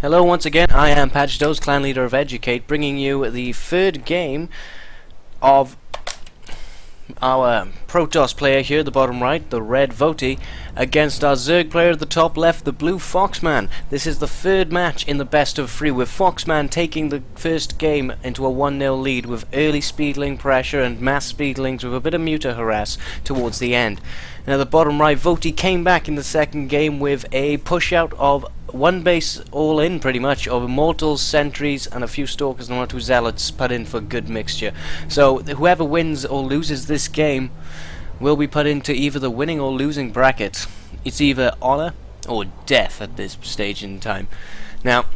Hello once again, I am Patchdo's clan leader of Educate, bringing you the third game of our Protoss player here at the bottom right, the red voty, against our Zerg player at the top left, the blue Foxman. This is the third match in the best of three, with Foxman taking the first game into a 1-0 lead with early speedling pressure and mass speedlings with a bit of muta harass towards the end. Now the bottom right voty came back in the second game with a push out of one base all in pretty much of immortals, sentries and a few stalkers and one or two zealots put in for good mixture. So whoever wins or loses this game will be put into either the winning or losing bracket. It's either honor or death at this stage in time. Now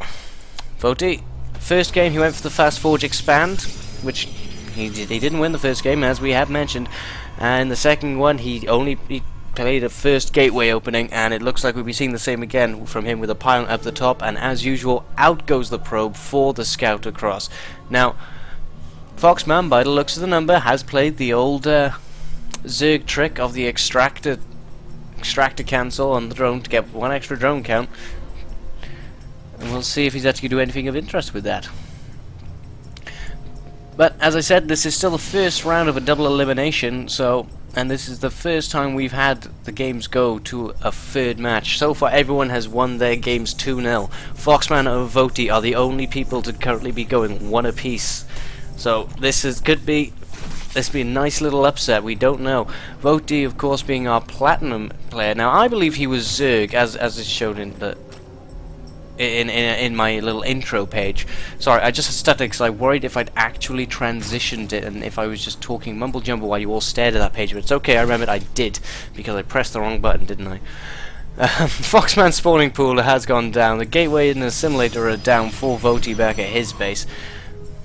voty, first game he went for the Fast Forge Expand, which he didn't win the first game as we have mentioned, and the second one he played a first gateway opening, and it looks like we'll be seeing the same again from him with a pylon up the top, and as usual out goes the probe for the scout across. Now Foxman, by the looks of the number, has played the old Zerg trick of the extractor cancel on the drone to get one extra drone count, and we'll see if he's actually do anything of interest with that. But as I said, this is still the first round of a double elimination, and this is the first time we've had the games go to a third match. So far everyone has won their games 2-0. Foxman and voty are the only people to currently be going one apiece. So this could be a nice little upset, we don't know. Voty, of course, being our platinum player. Now I believe he was Zerg, as is shown in my little intro page. Sorry, I just stuttered because I worried if I'd actually transitioned it and if I was just talking mumble jumble while you all stared at that page, but it's okay, I remembered I did, because I pressed the wrong button, didn't I? Foxman's spawning pool has gone down, the gateway and the assimilator are down for voty back at his base.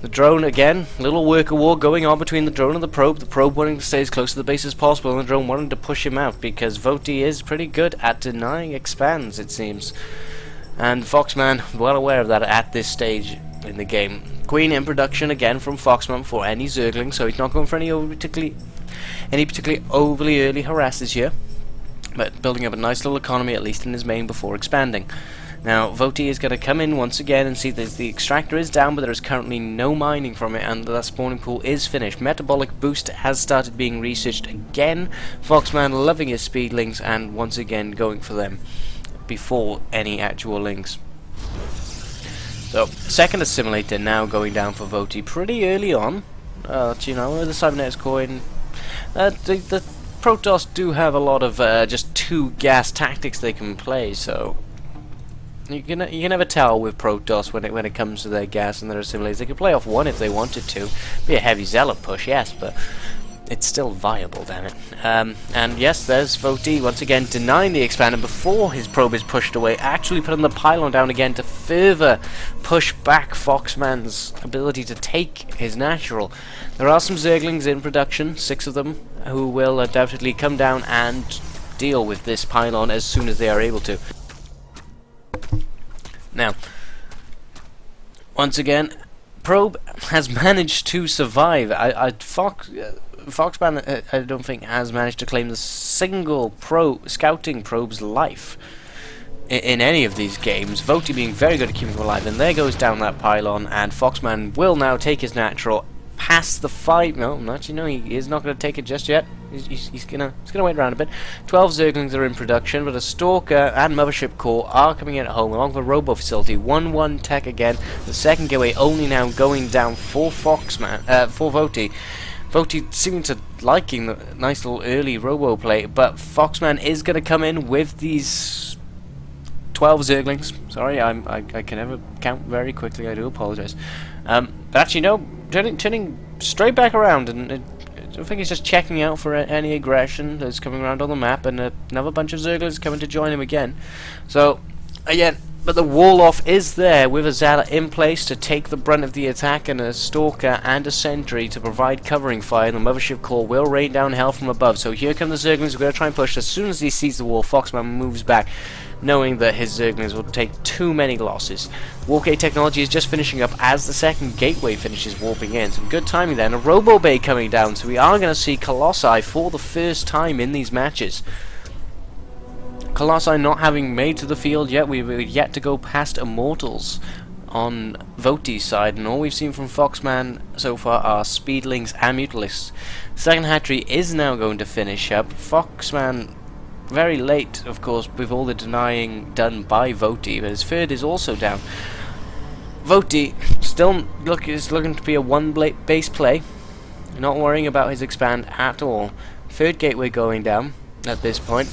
The drone again, little worker war going on between the drone and the probe wanting to stay as close to the base as possible and the drone wanting to push him out, because voty is pretty good at denying expands, it seems. And Foxman, well aware of that at this stage in the game. Queen in production again from Foxman for any Zergling, so he's not going for any particularly overly early harasses here, but building up a nice little economy, at least in his main, before expanding. Now voty is going to come in once again and see that the extractor is down, but there is currently no mining from it, and that spawning pool is finished. Metabolic boost has started being researched again. Foxman loving his speedlings and once again going for them before any actual links. So second assimilator now going down for voty pretty early on. You know, the cybernetics coin. The Protoss do have a lot of just two gas tactics they can play, so you can never tell with Protoss when it comes to their gas and their assimilators. They could play off one if they wanted to. Be a heavy zealot push, yes, but it's still viable, damn it. And yes, there's voty once again denying the expander before his probe is pushed away, actually putting the pylon down again to further push back Foxman's ability to take his natural. There are some Zerglings in production, 6 of them, who will undoubtedly come down and deal with this pylon as soon as they are able to. Now, once again, probe has managed to survive. Foxman, I don't think, has managed to claim the single scouting probe's life in any of these games. Voty being very good at keeping him alive, and there goes down that pylon, and Foxman will now take his natural past the fight. No, not, you know, he is not going to take it just yet. He's gonna wait around a bit. 12 Zerglings are in production, but a Stalker and Mothership Core are coming in at home along with a Robo Facility. 1-1 tech again. The second gateway only now going down for Foxman, for voty. Voty seeming to liking the nice little early robo play, but Foxman is going to come in with these 12 Zerglings. Sorry, I can never count very quickly, I do apologize. But actually no, turning straight back around, and I think he's just checking out for any aggression that's coming around on the map, and another bunch of Zerglings coming to join him again. So, again, but the wall-off is there with a Zealot in place to take the brunt of the attack, and a Stalker and a Sentry to provide covering fire, and the Mothership Core will rain down hell from above. So here come the Zerglings, we're going to try and push. As soon as he sees the wall, Foxman moves back, knowing that his Zerglings will take too many losses. Wargate technology is just finishing up as the second gateway finishes warping in. Some good timing there, and a Robo Bay coming down, so we are going to see Colossi for the first time in these matches. Colossi not having made to the field yet, we were yet to go past Immortals on Voty's side, and all we've seen from Foxman so far are Speedlings and Mutalisks. Second hatchery is now going to finish up. Foxman very late, of course, with all the denying done by Voty, but his third is also down. Voty still is looking to be a one-base play, not worrying about his expand at all. Third gateway going down at this point,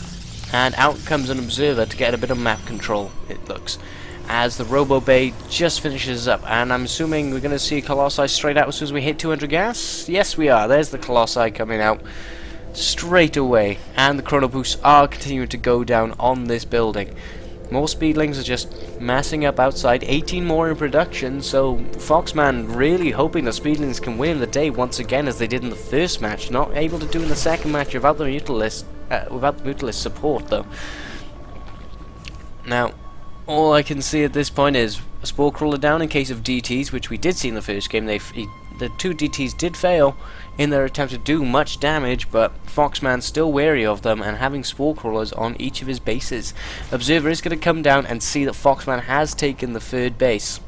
and out comes an observer to get a bit of map control, it looks, as the Robo Bay just finishes up. And I'm assuming we're going to see Colossi straight out as soon as we hit 200 gas. Yes, we are. There's the Colossi coming out straight away, and the Chrono Boosts are continuing to go down on this building. More Speedlings are just massing up outside, 18 more in production, so Foxman really hoping the Speedlings can win the day once again as they did in the first match. Not able to do in the second match without the Mutalist support though. Now, all I can see at this point is a Spore Crawler down in case of DTs, which we did see in the first game. The two DTs did fail in their attempt to do much damage, but Foxman's still wary of them and having Spore Crawlers on each of his bases. Observer is going to come down and see that Foxman has taken the third base.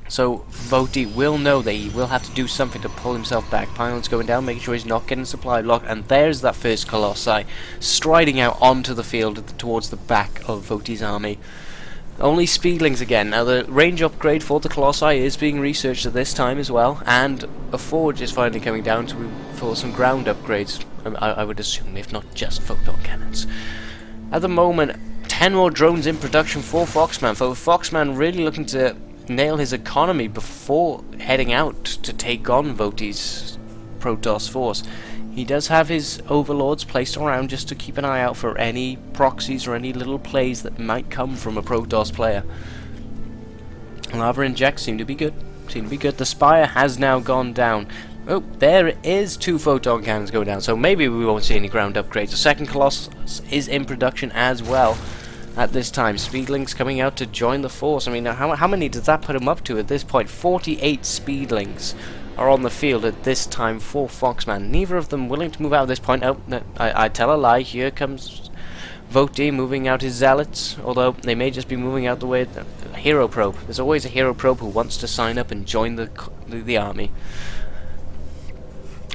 So Voty will know that he will have to do something to pull himself back. Pylon's going down, making sure he's not getting supply block, and there's that first Colossi striding out onto the field towards the back of Voty's army. Only Speedlings again. Now the range upgrade for the Colossi is being researched at this time as well, and a Forge is finally coming down for some ground upgrades, I would assume, if not just photon cannons. At the moment, 10 more drones in production for Foxman. For Foxman really looking to nail his economy before heading out to take on Voty's Protoss force. He does have his overlords placed around just to keep an eye out for any proxies or any little plays that might come from a Protoss player. Lava injects seem to be good. The Spire has now gone down. Oh, there is 2 photon cannons going down, so maybe we won't see any ground upgrades. The second Colossus is in production as well at this time. Speedlings coming out to join the force. I mean, how many does that put him up to at this point? 48 Speedlings are on the field at this time for Foxman. Neither of them willing to move out at this point. Oh, no, I tell a lie. Here comes Voty moving out his Zealots, although they may just be moving out the way of the Hero Probe. There's always a Hero Probe who wants to sign up and join the army.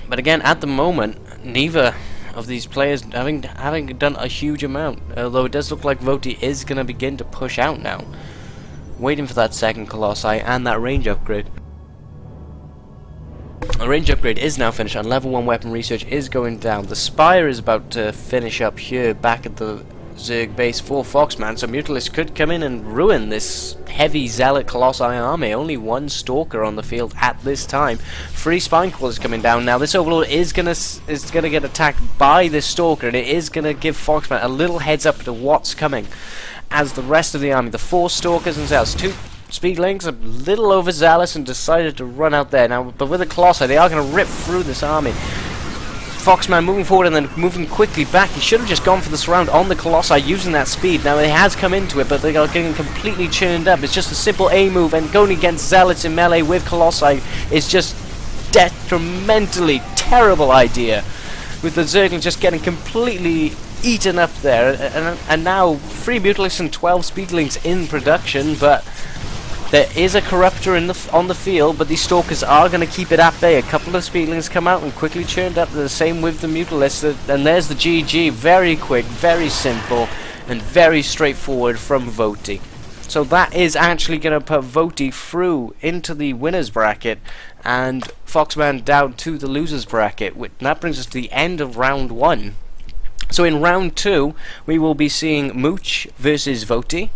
But again, at the moment, neither of these players having done a huge amount, although it does look like Voty is going to begin to push out now, waiting for that second Colossi and that range upgrade. The range upgrade is now finished, and level 1 weapon research is going down. The Spire is about to finish up here back at the Zerg base for Foxman, so Mutalist could come in and ruin this heavy Zealot Colossi army. Only 1 Stalker on the field at this time. 3 Spine Crawlers coming down. Now this Overlord is gonna get attacked by this Stalker, and it is gonna give Foxman a little heads up to what's coming. As the rest of the army, the 4 Stalkers and Zealots, 2 Speedlings, a little overzealous and decided to run out there. Now, but with the Colossi, they are going to rip through this army. Foxman moving forward and then moving quickly back. He should have just gone for the surround on the Colossi using that speed. Now, he has come into it, but they are getting completely churned up. It's just a simple A move, and going against Zealots in melee with Colossi is just detrimentally terrible idea. With the Zerglings just getting completely eaten up there, and now 3 Mutalisks and 12 Speedlings in production, but there is a Corruptor on the field, but these Stalkers are going to keep it at bay. A couple of Speedlings come out and quickly churned up. The same with the Mutalisks, and there's the GG. Very quick, very simple, and very straightforward from Voty. So that is actually going to put Voty through into the winners bracket, and Foxman down to the losers bracket. And that brings us to the end of round 1. So in round 2, we will be seeing Mooch versus Voty,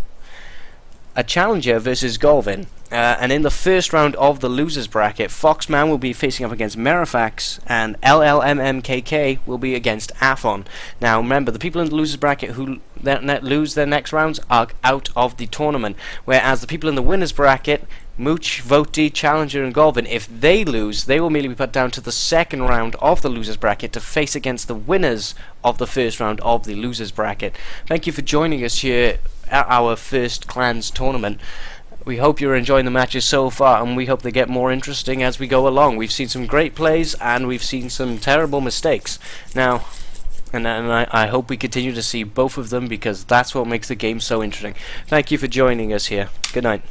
a challenger versus Golvin, and in the first round of the losers bracket, Foxman will be facing up against Merifax, and LLMMKK will be against Aphon. Now remember, the people in the losers bracket who lose their next rounds are out of the tournament, whereas the people in the winners bracket, Mooch, Voty, Challenger and Golvin, if they lose, they will immediately be put down to the second round of the losers bracket to face against the winners of the first round of the losers bracket. Thank you for joining us here at our first clans tournament. We hope you're enjoying the matches so far, and we hope they get more interesting as we go along. We've seen some great plays and we've seen some terrible mistakes. Now, And I hope we continue to see both of them, because that's what makes the game so interesting. Thank you for joining us here. Good night.